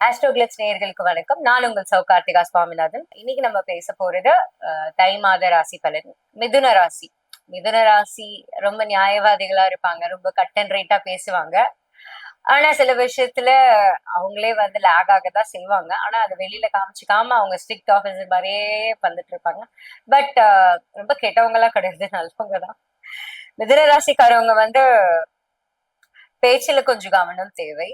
ஆஸ்ட்ரோகிளிட்ஸ் நேயர்களுக்கு வணக்கம். நான் உங்கள் சௌகார்த்திகா சுவாமிநாதன். இன்னைக்கு நம்ம பேச போறது தை மாத ராசி பலன். மிதுன ராசி. மிதுன ராசி ரொம்ப நியாயவாதிகளா இருப்பாங்க, ரொம்ப கட் அண்ட் ரைட்டா பேசுவாங்க. ஆனா சில விஷயத்துல அவங்களே வந்து லேக் ஆகதான் செய்வாங்க. ஆனா அதை வெளியில காமிச்சுக்காம அவங்க ஸ்ட்ரிக்ட் ஆஃபீஸர் மாதிரியே வந்துட்டு இருப்பாங்க. பட் ரொம்ப கெட்டவங்க எல்லாம் கிடையாது, நல்லவங்க தான். மிதுன ராசிக்காரவங்க வந்து பேச்சுல கொஞ்சம் கவனம் தேவை.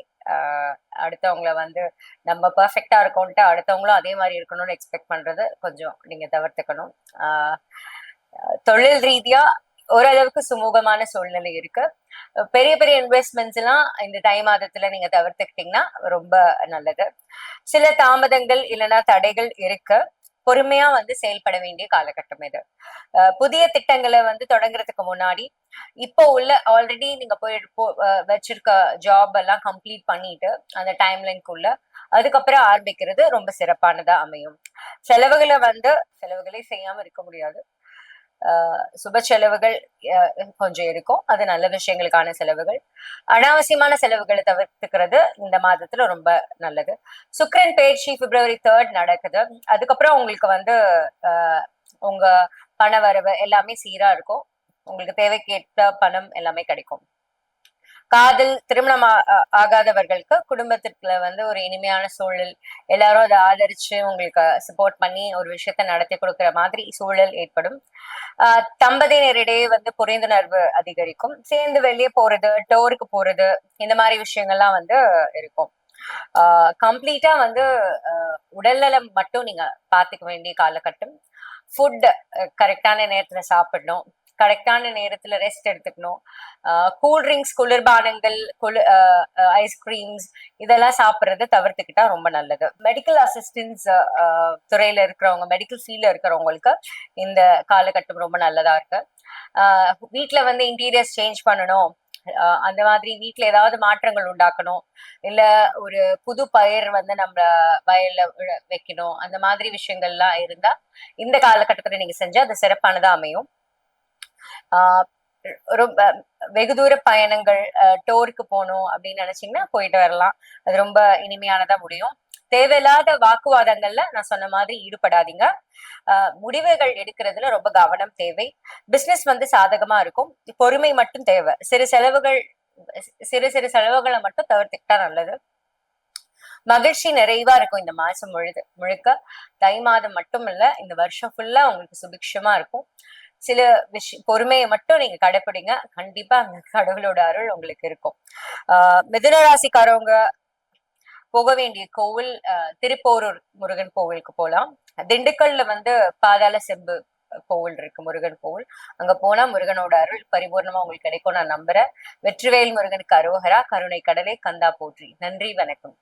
அடுத்தவங்கள வந்து நம்ம பெர்ஃபெக்டா இருக்கோம்ட்டு அடுத்தவங்களும் அதே மாதிரி இருக்கணும்னு எக்ஸ்பெக்ட் பண்றது கொஞ்சம் நீங்க தவிர்த்துக்கணும். தொழில் ரீதியா ஓரளவுக்கு சுமூகமான சூழ்நிலை இருக்கு. பெரிய பெரிய இன்வெஸ்ட்மெண்ட்ஸ் எல்லாம் இந்த தை மாதத்துல நீங்க தவிர்த்துக்கிட்டீங்கன்னா ரொம்ப நல்லது. சில தாமதங்கள் இல்லைன்னா தடைகள் இருக்கு. பொறுமையா வந்து செயல்பட வேண்டிய காலகட்டம் இது. புதிய திட்டங்களை வந்து தொடங்குறதுக்கு முன்னாடி இப்போ உள்ள ஆல்ரெடி நீங்க போய் வச்சிருக்க ஜாப் எல்லாம் கம்ப்ளீட் பண்ணிட்டு அந்த டைம்லைனுக்குள்ள அதுக்கப்புறம் ஆரம்பிக்கிறது ரொம்ப சிறப்பானதா அமையும். செலவுகளை செய்யாம இருக்க முடியாது. சுப செலவுகள் கொஞ்சம் இருக்கும், அது நல்ல விஷயங்களுக்கான செலவுகள். அனாவசியமான செலவுகளை தவிர்த்துக்கிறது இந்த மாதத்துல ரொம்ப நல்லது. சுக்கிரன் பயிற்சி February 3 நடக்குது. அதுக்கப்புறம் உங்களுக்கு வந்து உங்க பண வரவு எல்லாமே சீரா இருக்கும். உங்களுக்கு தேவைக்கேற்ற பணம் எல்லாமே கிடைக்கும். காதல் திருமணம் ஆகாதவர்களுக்கு குடும்பத்திற்குள்ள வந்து ஒரு இனிமையான சூழல், எல்லாரும் அதை ஆதரிச்சு உங்களுக்கு சப்போர்ட் பண்ணி ஒரு விஷயத்த நடத்தி கொடுக்குற மாதிரி சூழல் ஏற்படும். தம்பதியினரிடையே வந்து புரிந்துணர்வு அதிகரிக்கும். சேர்ந்து வெளியே போறது, டோருக்கு போறது, இந்த மாதிரி விஷயங்கள்லாம் வந்து இருக்கும். கம்ப்ளீட்டா வந்து உடல்நலம் மட்டும் நீங்க பாத்துக்க வேண்டிய காலகட்டம். ஃபுட் கரெக்டான நேரத்துல சாப்பிடணும், கரெக்டான நேரத்துல ரெஸ்ட் எடுத்துக்கணும். கூல்ட்ரிங்க்ஸ், குளிர்பானங்கள், ஐஸ்கிரீம்ஸ் இதெல்லாம் சாப்பிட்றத தவிர்த்துக்கிட்டா ரொம்ப நல்லது. மெடிக்கல் அசிஸ்டன்ஸ் துறையில இருக்கிறவங்க, மெடிக்கல் ஃபீல்ட்ல இருக்கிறவங்களுக்கு இந்த காலகட்டம் ரொம்ப நல்லதா இருக்கு. வீட்டுல வந்து இன்டீரியர்ஸ் சேஞ்ச் பண்ணணும், அந்த மாதிரி வீட்டுல ஏதாவது மாற்றங்கள் உண்டாக்கணும், இல்ல ஒரு புது பயிர் வந்து நம்ம வயல்ல வைக்கணும், அந்த மாதிரி விஷயங்கள்லாம் இருந்தா இந்த காலகட்டத்துல நீங்க செஞ்சா அது சிறப்பானதா அமையும். ரொம்ப வெகு தூர பயணங்கள், டோருக்கு போகணும் அப்படின்னு நினைச்சீங்கன்னா போயிட்டு வரலாம். அது ரொம்ப இனிமையானதா முடியும். தேவையில்லாத வாக்குவாதங்கள்ல நான் சொன்ன மாதிரி ஈடுபடாதீங்க. முடிவுகள் எடுக்கிறதுல ரொம்ப கவனம் தேவை. பிசினஸ் வந்து சாதகமா இருக்கும். பொறுமை மட்டும் தேவை. சிறு சிறு செலவுகளை மட்டும் தவிர்த்துக்கிட்டா நல்லது. மகிழ்ச்சி நிறைவா இருக்கும் இந்த மாசம் முழுக்க. தை மாதம் மட்டும் இல்ல, இந்த வருஷம் ஃபுல்லா உங்களுக்கு சுபிக்ஷமா இருக்கும். சில பொறுமையை மட்டும் நீங்க கடைப்பிடிங்க, கண்டிப்பா அந்த கடவுளோட அருள் உங்களுக்கு இருக்கும். மிதுன ராசிக்காரவங்க போக வேண்டிய கோவில் திருப்போரூர் முருகன் கோவிலுக்கு போலாம். திண்டுக்கல்ல வந்து பாதாள செம்பு கோவில் இருக்கு, முருகன் கோவில். அங்க போனா முருகனோட அருள் பரிபூர்ணமா உங்களுக்கு கிடைக்கும் நான் நம்புறேன். வெற்றிவேல் முருகனுக்கு அரோகரா. கருணை கடலே கந்தா போற்றி. நன்றி, வணக்கம்.